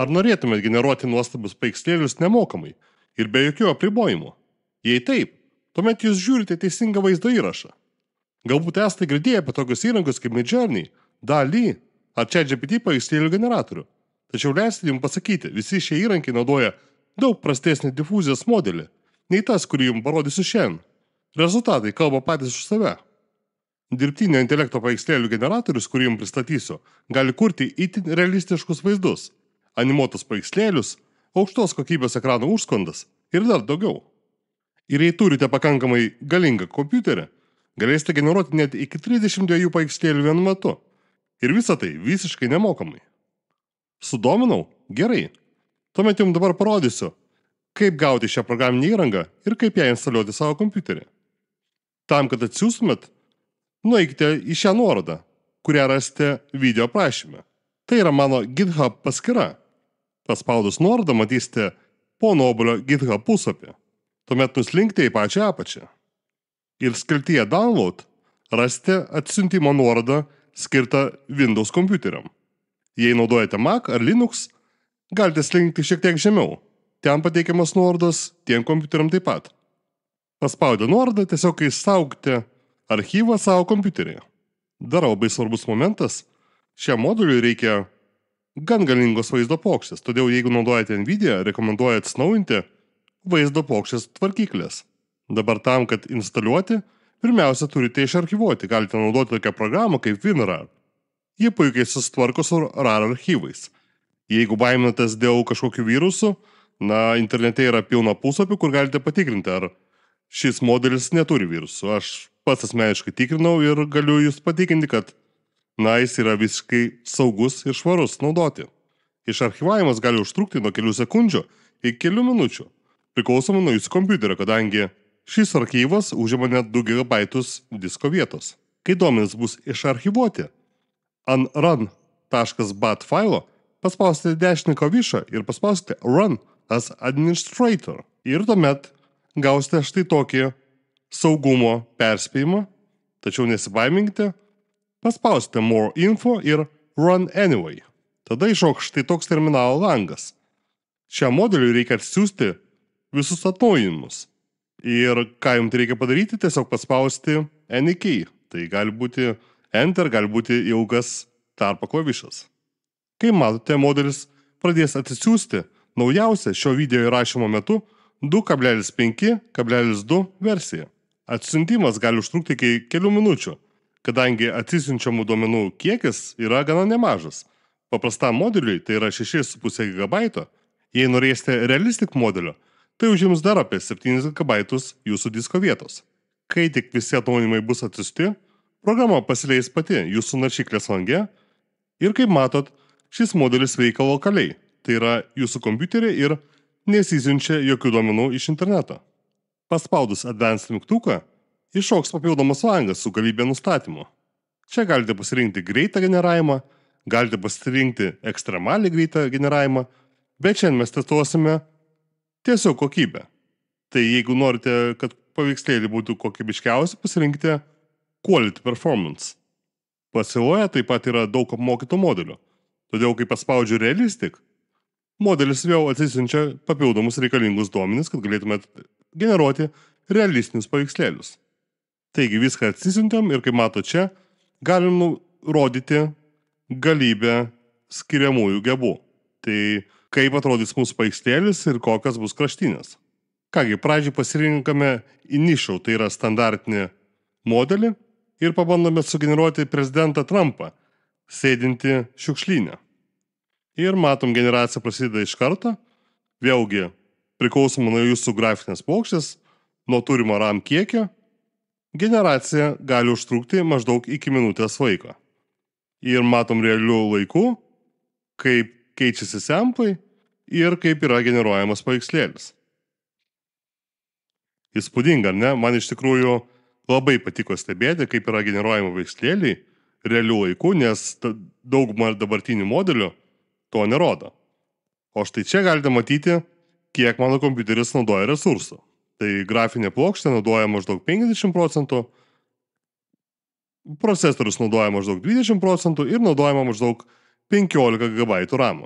Ar norėtumėt generuoti nuostabius paveikslėlius nemokamai ir be jokių apribojimų? Jei taip, tuomet jūs žiūrite teisingą vaizdo įrašą. Galbūt esate girdėję apie tokius įrankius kaip Midjourney, DALL-E ar ChatGPT paveikslėlių generatorių. Tačiau leiskite jums pasakyti, visi šie įrankiai naudoja daug prastesnį difuzijos modelį, nei tas, kurį jums parodysiu šiandien. Rezultatai kalba patys už save. Dirbtinio intelekto paveikslėlių generatorius, kurį jums pristatysiu, gali kurti itin realistiškus vaizdus, animuotus paveikslėlius, aukštos kokybės ekrano užsklandas ir dar daugiau. Ir jei turite pakankamai galingą kompiuterį, galėsite generuoti net iki 32 paveikslėlių vienu metu. Ir visą tai visiškai nemokamai. Sudominau? Gerai. Tuomet jums dabar parodysiu, kaip gauti šią programinę įrangą ir kaip ją instaliuoti savo kompiuterį. Tam, kad atsiųstumėt, nueikite į šią nuorodą, kurią rasite video aprašyme. Tai yra mano GitHub paskyra. Paspaudus nuorodą matysite pono Obolio GitHub puslapį. Tuomet nuslinkite į pačią apačią. Ir skiltyje Download rasite atsiuntimo nuorodą skirtą Windows kompiuteriam. Jei naudojate Mac ar Linux, galite slinkti šiek tiek žemiau. Ten pateikiamas nuorodos tiem kompiuteriam taip pat. Paspaudę nuorodą tiesiog išsaugokite archyvą savo kompiuteryje. Dar labai svarbus momentas, šiam moduliui reikia gan galingos vaizdo plokštės, todėl jeigu naudojate NVIDIA, rekomenduoju atsinaujinti vaizdo plokštės tvarkyklės. Dabar tam, kad instaliuoti, pirmiausia turite išarchyvuoti, galite naudoti tokią programą kaip WinRAR. Ji puikiai susitvarko su RAR archyvais. Jeigu baiminatės dėl kažkokių virusų, internete yra pilna puslapių, kur galite patikrinti, ar šis modelis neturi virusų. Aš pats asmeniškai tikrinau ir galiu jūs patikinti, kad jis yra visiškai saugus ir švarus naudoti. Išarchyvavimas gali užtrukti nuo kelių sekundžių iki kelių minučių, priklausomai nuo jūsų kompiuterio, kadangi šis archyvas užima net 2 GB disko vietos. Kai duomenys bus išarchyvuoti, ant run.bat failo paspausite dešinį klavišą ir paspausite Run as Administrator. Ir tuomet gausite štai tokį saugumo perspėjimą, tačiau nesibaiminkite, paspausite More Info ir Run Anyway. Tada išaugs štai toks terminalo langas. Šiam modeliui reikia atsiųsti visus atnaujinimus. Ir ką jums reikia padaryti, tiesiog paspausti Any key. Tai gali būti Enter, gali būti ilgas tarpo klavišas. Kai matote, modelis pradės atsisiųsti naujausią šio video įrašymo metu 2.5.2 versiją. Atsiuntimas gali užtrukti iki kelių minučių, kadangi atsisiunčiamų duomenų kiekis yra gana nemažas. Paprastam modeliui tai yra 6,5 GB. Jei norėsite realistic modelio, tai užims dar apie 7 GB jūsų disko vietos. Kai tik visi atnaujinimai bus atsiųsti, programa pasileis pati jūsų naršyklės lange ir kaip matot, šis modelis veikia lokaliai, tai yra jūsų kompiuterį ir nesisiunčia jokių duomenų iš interneto. Paspaudus Advanced mygtuką, išaugs papildomas langas su galybė nustatymų. Čia galite pasirinkti greitą generavimą, galite pasirinkti ekstremaliai greitą generavimą, bet šiandien mes testuosime tiesiog kokybę. Tai jeigu norite, kad paveikslėliai būtų kokybiškiausi, pasirinkite Quality Performance. Pasiūloje taip pat yra daug apmokytų modelių, todėl kai paspaudžiu Realistic, modelis vėl atsisiunčia papildomus reikalingus duomenis, kad galėtumėt generuoti realistinius paveikslėlius. Taigi viską atsisiuntėm ir kaip mato čia, galim nurodyti galybę skiriamųjų gebų. Tai kaip atrodys mūsų paveikslėlis ir kokios bus kraštinės. Kągi, pradžiai pasirinkame Initial, tai yra standartinį modelį ir pabandome sugeneruoti prezidentą Trumpą, sėdintį šiukšlyne. Ir matom, generacija prasideda iš karto, vėlgi priklausomai nuo jūsų grafinės plokštės, nuo turimo RAM kiekio, generacija gali užtrukti maždaug iki minutės laiko. Ir matom realių laikų, kaip keičiasi samplai ir kaip yra generuojamas paveikslėlis. Įspūdinga, ar ne? Man iš tikrųjų labai patiko stebėti, kaip yra generuojama paveikslėliai realių laikų, nes dauguma dabartinių modelių to nerodo. O štai čia galite matyti, kiek mano kompiuteris naudoja resursų. Tai grafinė plokštė naudoja maždaug 50%, procesorius naudoja maždaug 20% ir naudojama maždaug 15 GB RAM.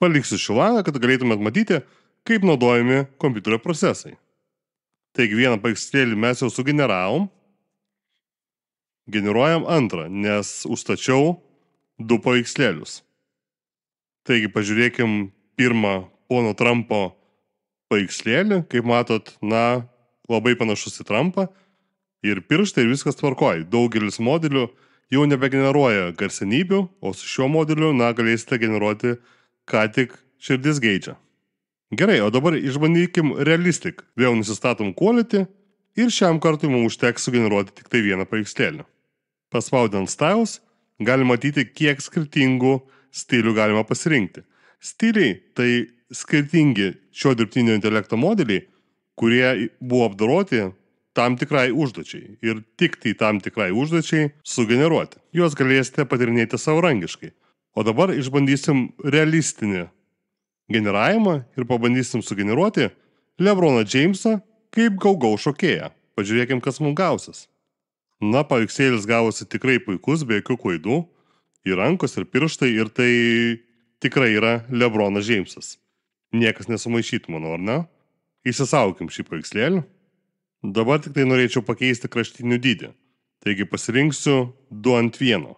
Paliksiu šį langą, kad galėtumėt matyti, kaip naudojami kompiuterio procesai. Taigi vieną paveikslėlį mes jau sugeneravom. Generuojam antrą, nes užstačiau 2 paveikslėlius. Taigi pažiūrėkim pirmą pono Trumpo paveikslėlį. Kaip matot, labai panašus į Trumpą. Ir pirštai ir viskas tvarkoj. Daugelis modelių jau nebegeneruoja garsenybių, o su šiuo modeliu, galėsite generuoti ką tik širdis geidžia. Gerai, o dabar išbandykim Realistic. Vėl nusistatom Quality ir šiam kartui mums užteks sugeneruoti tik tai vieną paveikslėlį. Paspaudant Styles, galima matyti, kiek skirtingų stilių galima pasirinkti. Stiliai tai skirtingi šio dirbtinio intelekto modeliai, kurie buvo apdoroti tam tikrai užduočiai ir tik tai tam tikrai užduočiai sugeneruoti. Juos galėsite patirinėti savarankiškai. O dabar išbandysim realistinį generavimą ir pabandysim sugeneruoti LeBroną Jamesą kaip Go-Go šokėją. Pažiūrėkim, kas mums gausis. Paveikslėlis gavosi tikrai puikus, be jokių klaidų. Ir rankos, ir pirštai, ir tai tikrai yra LeBronas Jamesas. Niekas nesumaišytų, manau, ar ne? Įsisaukim šį paveikslėlį. Dabar tik tai norėčiau pakeisti kraštinių dydį. Taigi pasirinksiu 2:1.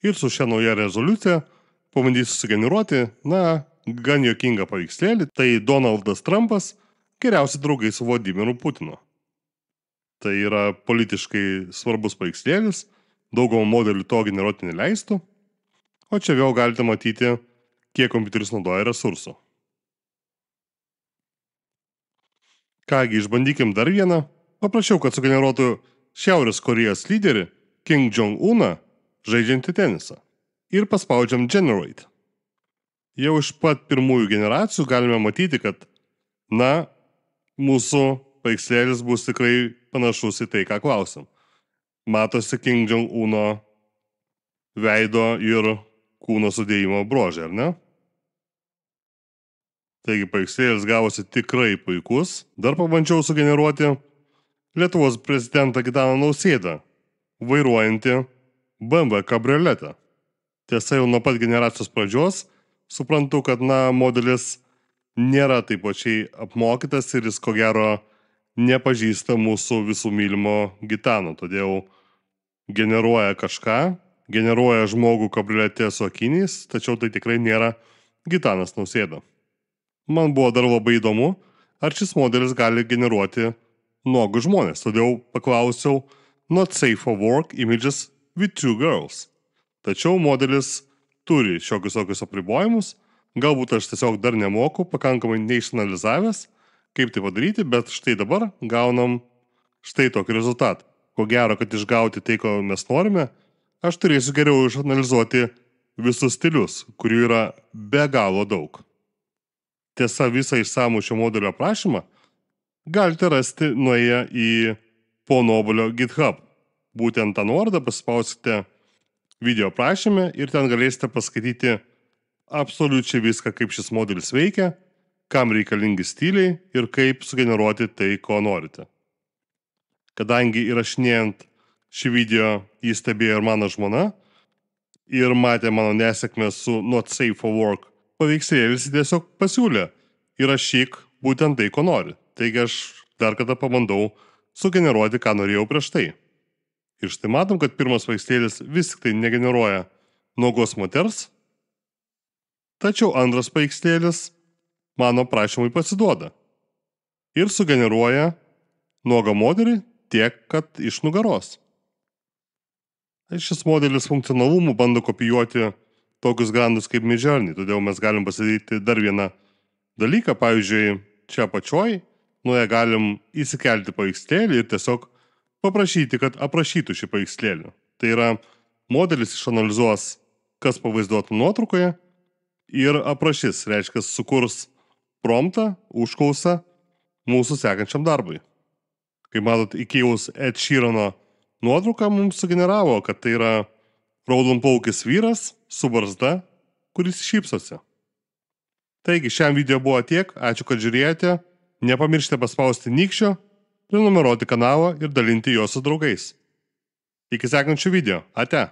Ir su šia nauja rezoliucija pabandysiu sugeneruoti, gan juokingą paveikslėlį. Tai Donaldas Trumpas geriausi draugai su Vladimiru Putinu. Tai yra politiškai svarbus paveikslėlis, daugumą modelių to generuoti neleistų, o čia vėl galite matyti, kiek kompiuteris naudoja resursų. Kągi, išbandykim dar vieną. Paprašiau, kad sugeneruotų Šiaurės Korėjos lyderį Kim Jong-uną žaidžiantį tenisą. Ir paspaudžiam Generate. Jau iš pat pirmųjų generacijų galime matyti, kad, mūsų paveikslėlis bus tikrai panašus į tai, ką klausim. Matosi Kim Jong-uno veido ir kūno sudėjimo bruožai, ar ne? Taigi paveikslėlis gavosi tikrai puikus. Dar pabandžiau sugeneruoti Lietuvos prezidentą Gitaną Nausėdą, vairuojantį BMW kabrioletą. Tiesa, jau nuo pat generacijos pradžios suprantu, kad, modelis nėra taip pačiai apmokytas ir jis ko gero nepažįsta mūsų visų mylimo Gitano. Todėl generuoja kažką, generuoja žmogų kabriolete su akiniais, tačiau tai tikrai nėra Gitanas Nausėda. Man buvo dar labai įdomu, ar šis modelis gali generuoti nuogus žmonės. Todėl paklausiau Not safe for work images with 2 girls. Tačiau modelis turi šiokius apribojimus. Galbūt aš tiesiog dar nemoku, pakankamai neišanalizavęs, kaip tai padaryti, bet štai dabar gaunam štai tokį rezultatą. Ko gero, kad išgauti tai, ko mes norime, aš turėsiu geriau išanalizuoti visus stilius, kurių yra be galo daug. Tiesa, visą išsamų šio modelio aprašymą galite rasti nuėję į pono Obolio GitHub. Būtent tą nuorodą paspausite video aprašyme ir ten galėsite paskaityti absoliučiai viską, kaip šis modelis veikia, kam reikalingi stiliai ir kaip sugeneruoti tai, ko norite. Kadangi įrašinėjant šį video jį stebėjo ir mano žmona ir matė mano nesėkmę su Not safe for work paveikslėlis, tiesiog pasiūlė įrašyk būtent tai, ko nori. Taigi aš dar kartą pabandau sugeneruoti, ką norėjau prieš tai. Ir štai matom, kad pirmas paveikslėlis vis tik tai negeneruoja nuogos moters, tačiau antras paveikslėlis mano prašymui pasiduoda ir sugeneruoja nuogą moterį tiek, kad iš nugaros. Šis modelis funkcionalumų bando kopijuoti tokius grandus kaip Midjourney, todėl mes galim pasidaryti dar vieną dalyką. Pavyzdžiui, čia apačioj galim įsikelti paveikslėlį ir tiesiog paprašyti, kad aprašytų šį paveikslėlį. Tai yra, modelis išanalizuos, kas pavaizduotų nuotraukoje ir aprašys, reiškia, sukurs promptą, užklausą mūsų sekančiam darbui. Kaip matot, įkėlus Ed Sheerano nuotrauką mums sugeneravo, kad tai yra raudonplaukis vyras su barzda, kuris šypsosi. Taigi, šiam video buvo tiek, ačiū, kad žiūrėjote, nepamirškite paspausti nykščio, prenumeruoti kanalą ir dalinti juos su draugais. Iki sekančių video, ate!